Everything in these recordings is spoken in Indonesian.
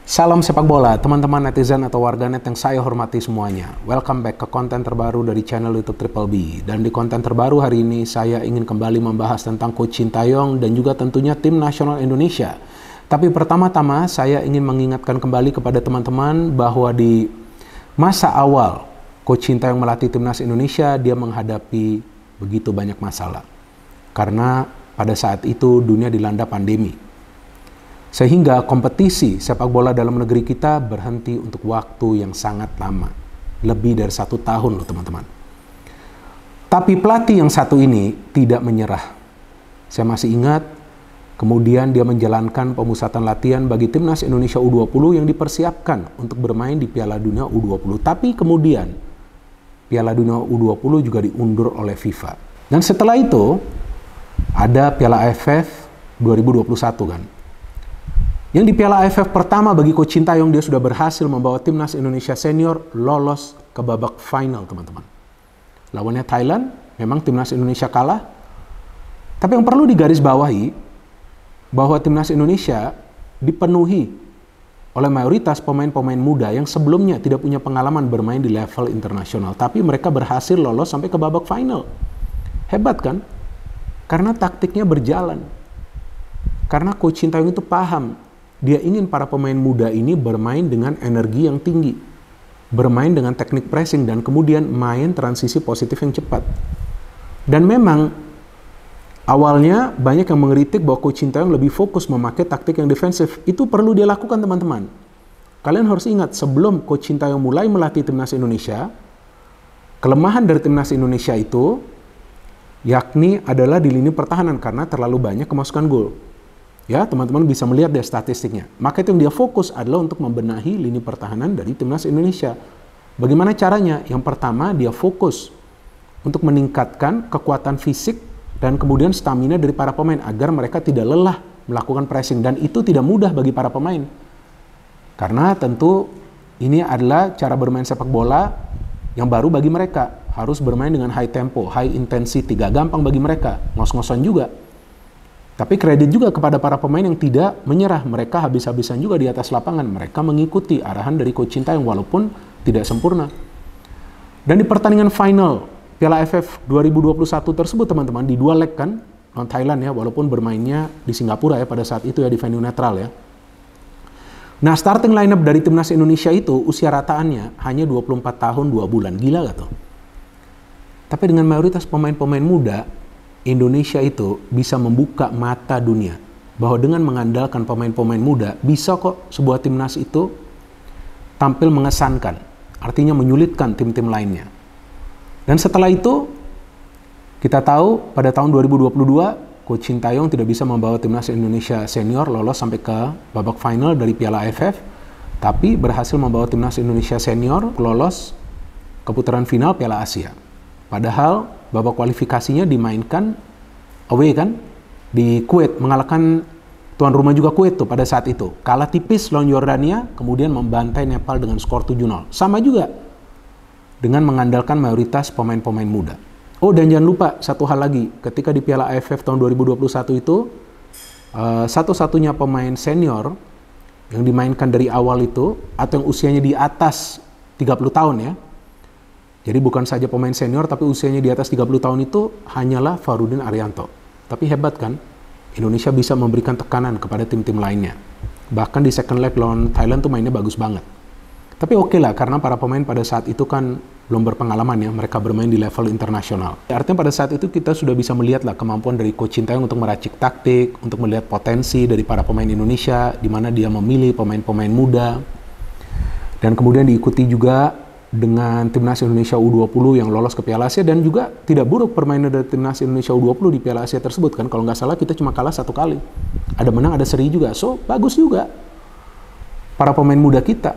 Salam sepak bola, teman-teman netizen atau warganet yang saya hormati semuanya. Welcome back ke konten terbaru dari channel YouTube Triple B. Dan di konten terbaru hari ini, saya ingin kembali membahas tentang Coach Sintayong dan juga tentunya tim nasional Indonesia. Tapi pertama-tama, saya ingin mengingatkan kembali kepada teman-teman bahwa di masa awal Coach Sintayong melatih timnas Indonesia, dia menghadapi begitu banyak masalah. Karena pada saat itu dunia dilanda pandemi. Sehingga kompetisi sepak bola dalam negeri kita berhenti untuk waktu yang sangat lama. Lebih dari 1 tahun loh teman-teman. Tapi pelatih yang satu ini tidak menyerah. Saya masih ingat, kemudian dia menjalankan pemusatan latihan bagi timnas Indonesia U20 yang dipersiapkan untuk bermain di Piala Dunia U20. Tapi kemudian Piala Dunia U20 juga diundur oleh FIFA. Dan setelah itu ada Piala AFF 2021 kan. Yang di Piala AFF pertama bagi Coach Sintayong, dia sudah berhasil membawa timnas Indonesia senior lolos ke babak final, teman-teman. Lawannya Thailand, memang timnas Indonesia kalah. Tapi yang perlu digarisbawahi, bahwa timnas Indonesia dipenuhi oleh mayoritas pemain-pemain muda yang sebelumnya tidak punya pengalaman bermain di level internasional. Tapi mereka berhasil lolos sampai ke babak final. Hebat kan? Karena taktiknya berjalan. Karena Coach Sintayong itu paham, dia ingin para pemain muda ini bermain dengan energi yang tinggi, bermain dengan teknik pressing, dan kemudian main transisi positif yang cepat. Dan memang awalnya banyak yang mengkritik bahwa Coach Sintayong lebih fokus memakai taktik yang defensif. Itu perlu dia lakukan, teman-teman. Kalian harus ingat, sebelum Coach Sintayong mulai melatih timnas Indonesia, kelemahan dari timnas Indonesia itu yakni adalah di lini pertahanan karena terlalu banyak kemasukan gol. Ya, teman-teman bisa melihat dari statistiknya. Maka itu yang dia fokus adalah untuk membenahi lini pertahanan dari timnas Indonesia. Bagaimana caranya? Yang pertama, dia fokus untuk meningkatkan kekuatan fisik dan kemudian stamina dari para pemain agar mereka tidak lelah melakukan pressing. Dan itu tidak mudah bagi para pemain. Karena tentu ini adalah cara bermain sepak bola yang baru bagi mereka. Harus bermain dengan high tempo, high intensity. Gak gampang bagi mereka, ngos-ngosan juga. Tapi kredit juga kepada para pemain yang tidak menyerah. Mereka habis-habisan juga di atas lapangan. Mereka mengikuti arahan dari Coach Sintayong walaupun tidak sempurna. Dan di pertandingan final Piala AFF 2021 tersebut, teman-teman, di 2 leg kan, lawan Thailand ya, walaupun bermainnya di Singapura ya pada saat itu ya, di venue netral ya. Nah, starting lineup dari timnas Indonesia itu usia rataannya hanya 24 tahun 2 bulan. Gila gak tuh? Tapi dengan mayoritas pemain-pemain muda, Indonesia itu bisa membuka mata dunia bahwa dengan mengandalkan pemain-pemain muda bisa kok sebuah timnas itu tampil mengesankan, artinya menyulitkan tim-tim lainnya. Dan setelah itu kita tahu pada tahun 2022 Coach Sintayong tidak bisa membawa timnas Indonesia senior lolos sampai ke babak final dari Piala AFF, tapi berhasil membawa timnas Indonesia senior lolos ke putaran final Piala Asia. Padahal babak kualifikasinya dimainkan away kan di Kuwait, mengalahkan tuan rumah juga Kuwait tuh pada saat itu. Kalah tipis lawan Yordania, kemudian membantai Nepal dengan skor 7-0. Sama juga dengan mengandalkan mayoritas pemain-pemain muda. Oh, dan jangan lupa satu hal lagi, ketika di Piala AFF tahun 2021 itu satu-satunya pemain senior yang dimainkan dari awal itu atau yang usianya di atas 30 tahun ya. Jadi bukan saja pemain senior, tapi usianya di atas 30 tahun itu hanyalah Farudin Arianto. Tapi hebat kan, Indonesia bisa memberikan tekanan kepada tim-tim lainnya. Bahkan di second leg lawan Thailand tuh mainnya bagus banget. Tapi oke lah, karena para pemain pada saat itu kan belum berpengalaman ya, mereka bermain di level internasional. Artinya pada saat itu kita sudah bisa melihat lah kemampuan dari Coach Sintayong untuk meracik taktik, untuk melihat potensi dari para pemain Indonesia, di mana dia memilih pemain-pemain muda. Dan kemudian diikuti juga dengan timnas Indonesia U20 yang lolos ke Piala Asia, dan juga tidak buruk permainan dari timnas Indonesia U20 di Piala Asia tersebut kan. Kalau nggak salah kita cuma kalah 1 kali. Ada menang, ada seri juga. So, bagus juga para pemain muda kita.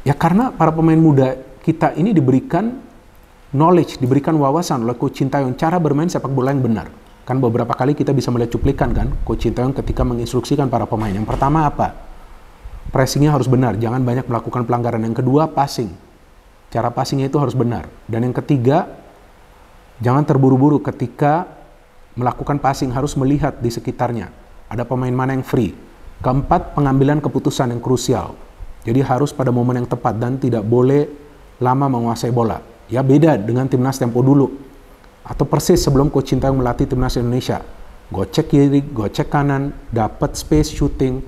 Ya karena para pemain muda kita ini diberikan knowledge, diberikan wawasan oleh Coach Sintayong cara bermain sepak bola yang benar. Kan beberapa kali kita bisa melihat cuplikan kan Coach Sintayong ketika menginstruksikan para pemain. Yang pertama apa? Pressingnya harus benar, jangan banyak melakukan pelanggaran. Yang kedua, passing. Cara passingnya itu harus benar. Dan yang ketiga, jangan terburu-buru ketika melakukan passing, harus melihat di sekitarnya. Ada pemain mana yang free. Keempat, pengambilan keputusan yang krusial. Jadi harus pada momen yang tepat dan tidak boleh lama menguasai bola. Ya beda dengan timnas tempo dulu. Atau persis sebelum Coach Sintayong melatih timnas Indonesia. Gocek kiri, gocek kanan, dapat space shooting.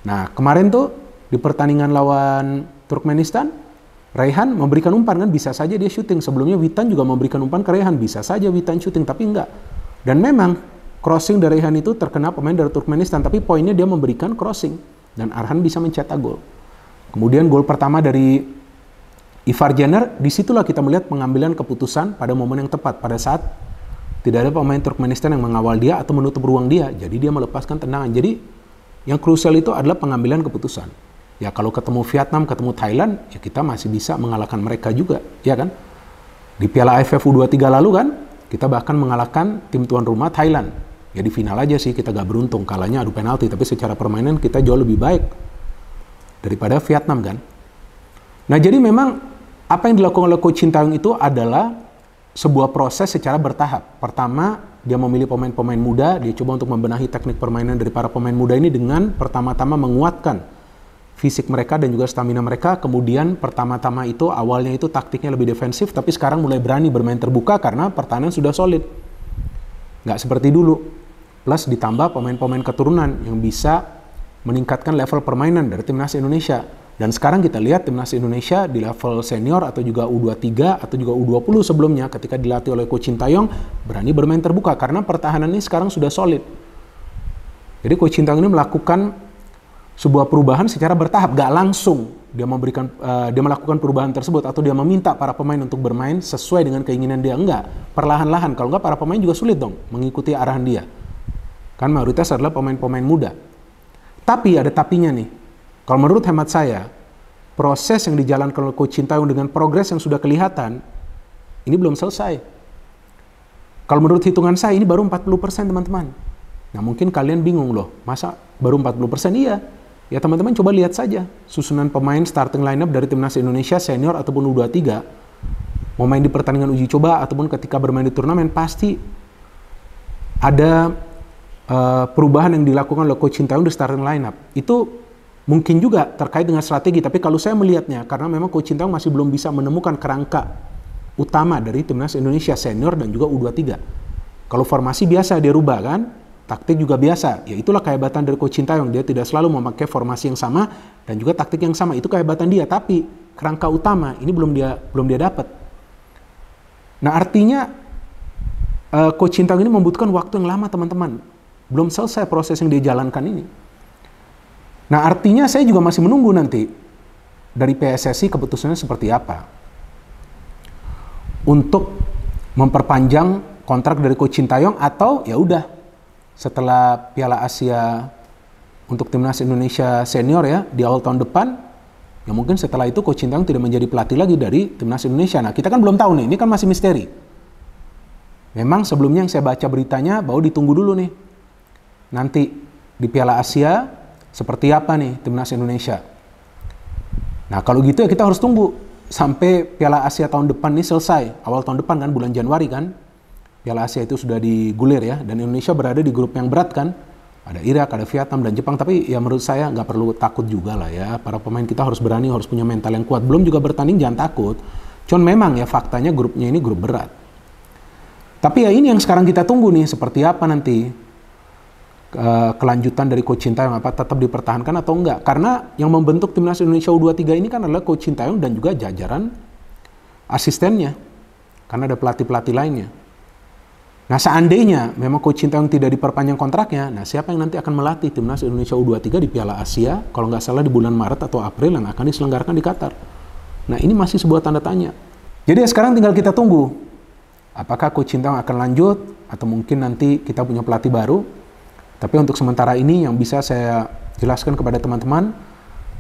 Nah kemarin tuh di pertandingan lawan Turkmenistan, Raihan memberikan umpan kan, bisa saja dia shooting. Sebelumnya Witan juga memberikan umpan ke Raihan, bisa saja Witan shooting, tapi enggak. Dan memang crossing dari Raihan itu terkena pemain dari Turkmenistan, tapi poinnya dia memberikan crossing. Dan Arhan bisa mencetak gol. Kemudian gol pertama dari Ivar Jenner, disitulah kita melihat pengambilan keputusan pada momen yang tepat, pada saat tidak ada pemain Turkmenistan yang mengawal dia atau menutup ruang dia, jadi dia melepaskan tendangan. Jadi yang krusial itu adalah pengambilan keputusan. Ya kalau ketemu Vietnam, ketemu Thailand, ya kita masih bisa mengalahkan mereka juga, ya kan? Di Piala AFF U23 lalu kan, kita bahkan mengalahkan tim tuan rumah Thailand. Ya di final aja sih kita gak beruntung, kalahnya adu penalti, tapi secara permainan kita jauh lebih baik daripada Vietnam kan. Nah jadi memang apa yang dilakukan oleh Coach Sintayong itu adalah sebuah proses secara bertahap. Pertama, dia memilih pemain-pemain muda, dia coba untuk membenahi teknik permainan dari para pemain muda ini dengan pertama-tama menguatkan fisik mereka dan juga stamina mereka. Kemudian pertama-tama itu awalnya itu taktiknya lebih defensif, tapi sekarang mulai berani bermain terbuka karena pertahanan sudah solid. Nggak seperti dulu. Plus ditambah pemain-pemain keturunan yang bisa meningkatkan level permainan dari timnas Indonesia. Dan sekarang kita lihat timnas Indonesia di level senior atau juga U23 atau juga U20 sebelumnya ketika dilatih oleh Coach Sintayong berani bermain terbuka karena pertahanannya sekarang sudah solid. Jadi Coach Sintayong ini melakukan sebuah perubahan secara bertahap, gak langsung dia melakukan perubahan tersebut atau dia meminta para pemain untuk bermain sesuai dengan keinginan dia, enggak. Perlahan-lahan, kalau enggak para pemain juga sulit dong mengikuti arahan dia. Kan mayoritas adalah pemain-pemain muda. Tapi ada tapinya nih. Kalau menurut hemat saya, proses yang dijalankan oleh Coach Sintayong dengan progres yang sudah kelihatan, ini belum selesai. Kalau menurut hitungan saya, ini baru 40% teman-teman. Nah mungkin kalian bingung loh, masa baru 40%? Iya. Ya teman-teman coba lihat saja, susunan pemain starting lineup dari timnas Indonesia senior ataupun U23, mau main di pertandingan uji coba ataupun ketika bermain di turnamen, pasti ada perubahan yang dilakukan oleh Coach Sintayong di starting lineup. Itu mungkin juga terkait dengan strategi, tapi kalau saya melihatnya, karena memang Coach Sintayong masih belum bisa menemukan kerangka utama dari timnas Indonesia senior dan juga U23. Kalau formasi biasa dia rubah kan, taktik juga biasa. Ya itulah kehebatan dari Coach Sintayong, dia tidak selalu memakai formasi yang sama dan juga taktik yang sama. Itu kehebatan dia, tapi kerangka utama ini belum dia dapat. Nah artinya Coach Sintayong ini membutuhkan waktu yang lama teman-teman. Belum selesai proses yang dia jalankan ini. Nah artinya saya juga masih menunggu nanti dari PSSI keputusannya seperti apa untuk memperpanjang kontrak dari Coach Sintayong, atau ya udah setelah Piala Asia untuk timnas Indonesia senior ya di awal tahun depan, ya mungkin setelah itu Coach Sintayong tidak menjadi pelatih lagi dari timnas Indonesia. Nah kita kan belum tahu nih, ini kan masih misteri. Memang sebelumnya yang saya baca beritanya bahwa ditunggu dulu nih nanti di Piala Asia seperti apa nih timnas Indonesia. Nah kalau gitu ya kita harus tunggu sampai Piala Asia tahun depan ini selesai. Awal tahun depan kan, bulan Januari kan, Piala Asia itu sudah digulir ya. Dan Indonesia berada di grup yang berat kan. Ada Irak, ada Vietnam dan Jepang. Tapi ya menurut saya nggak perlu takut juga lah ya. Para pemain kita harus berani, harus punya mental yang kuat. Belum juga bertanding jangan takut. Cuman memang ya faktanya grupnya ini grup berat. Tapi ya ini yang sekarang kita tunggu nih, seperti apa nanti kelanjutan dari Coach Sintayong, apa tetap dipertahankan atau enggak. Karena yang membentuk timnas Indonesia U23 ini kan adalah Coach Sintayong dan juga jajaran asistennya. Karena ada pelatih-pelatih lainnya. Nah seandainya memang Coach Sintayong tidak diperpanjang kontraknya, nah siapa yang nanti akan melatih timnas Indonesia U23 di Piala Asia, kalau nggak salah di bulan Maret atau April yang akan diselenggarakan di Qatar. Nah ini masih sebuah tanda tanya. Jadi ya sekarang tinggal kita tunggu. Apakah Coach Sintayong akan lanjut, atau mungkin nanti kita punya pelatih baru. Tapi untuk sementara ini yang bisa saya jelaskan kepada teman-teman,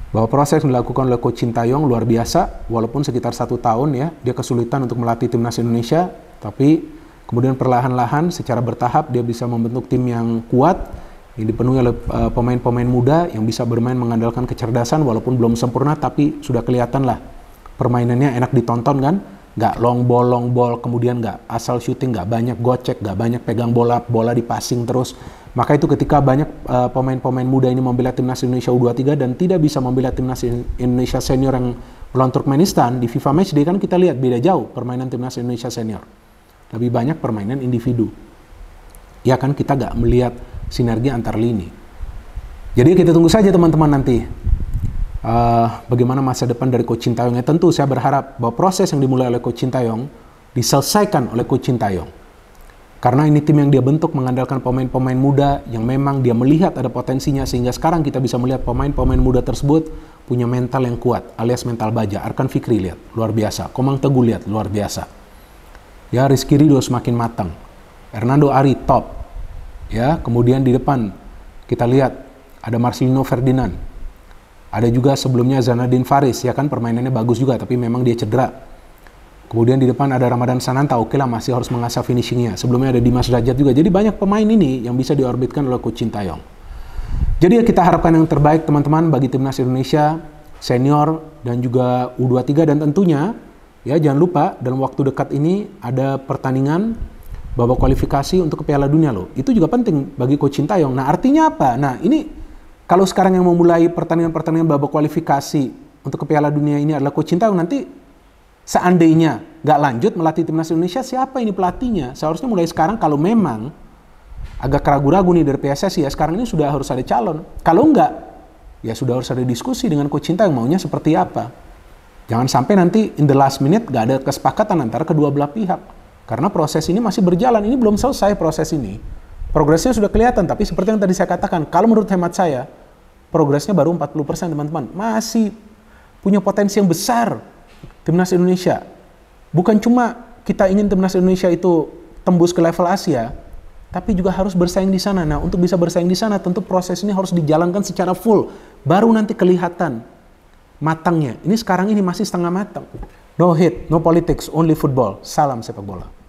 bahwa proses yang dilakukan oleh Coach Sintayong luar biasa, walaupun sekitar 1 tahun ya, dia kesulitan untuk melatih timnas Indonesia, tapi kemudian perlahan-lahan secara bertahap dia bisa membentuk tim yang kuat, yang dipenuhi oleh pemain-pemain muda yang bisa bermain mengandalkan kecerdasan, walaupun belum sempurna, tapi sudah kelihatan lah permainannya enak ditonton kan, nggak long ball, kemudian nggak asal shooting, nggak banyak gocek, nggak banyak pegang bola di passing terus, Maka itu ketika banyak pemain-pemain muda ini membela timnas Indonesia U23 dan tidak bisa membela timnas Indonesia senior yang melawan Turkmenistan, di FIFA Matchday kan kita lihat beda jauh permainan timnas Indonesia senior. Lebih banyak permainan individu. Ya kan, kita gak melihat sinergi antar lini. Jadi kita tunggu saja teman-teman nanti bagaimana masa depan dari Coach Sintayong. Ya tentu saya berharap bahwa proses yang dimulai oleh Coach Sintayong diselesaikan oleh Coach Sintayong. Karena ini tim yang dia bentuk mengandalkan pemain-pemain muda yang memang dia melihat ada potensinya, sehingga sekarang kita bisa melihat pemain-pemain muda tersebut punya mental yang kuat, alias mental baja. Arkan Fikri lihat, luar biasa. Komang Teguh lihat, luar biasa. Ya, Rizky Ridho semakin matang. Hernando Ari top. Ya, kemudian di depan kita lihat ada Marcelino Ferdinand. Ada juga sebelumnya Zanadin Faris, ya kan permainannya bagus juga, tapi memang dia cedera. Kemudian di depan ada Ramadan Sananta, oke lah masih harus mengasah finishingnya. Sebelumnya ada Dimas Derajat juga. Jadi banyak pemain ini yang bisa diorbitkan oleh Coach Sintayong. Jadi ya kita harapkan yang terbaik teman-teman bagi timnas Indonesia senior dan juga U23, dan tentunya ya jangan lupa dalam waktu dekat ini ada pertandingan babak kualifikasi untuk ke Piala Dunia loh. Itu juga penting bagi Coach Sintayong. Nah artinya apa? Nah ini kalau sekarang yang memulai pertandingan-pertandingan babak kualifikasi untuk ke Piala Dunia ini adalah Coach Sintayong, nanti seandainya nggak lanjut melatih timnas Indonesia, siapa ini pelatihnya? Seharusnya mulai sekarang kalau memang agak ragu-ragu nih dari PSSI, ya sekarang ini sudah harus ada calon. Kalau enggak, ya sudah harus ada diskusi dengan Coach Sintayong maunya seperti apa. Jangan sampai nanti in the last minute nggak ada kesepakatan antara kedua belah pihak. Karena proses ini masih berjalan, ini belum selesai proses ini. Progresnya sudah kelihatan, tapi seperti yang tadi saya katakan, kalau menurut hemat saya, progresnya baru 40% teman-teman. Masih punya potensi yang besar timnas Indonesia. Bukan cuma kita ingin timnas Indonesia itu tembus ke level Asia, tapi juga harus bersaing di sana. Nah, untuk bisa bersaing di sana, tentu proses ini harus dijalankan secara full. Baru nanti kelihatan matangnya. Ini sekarang ini masih setengah matang. No hate, no politics, only football. Salam sepak bola.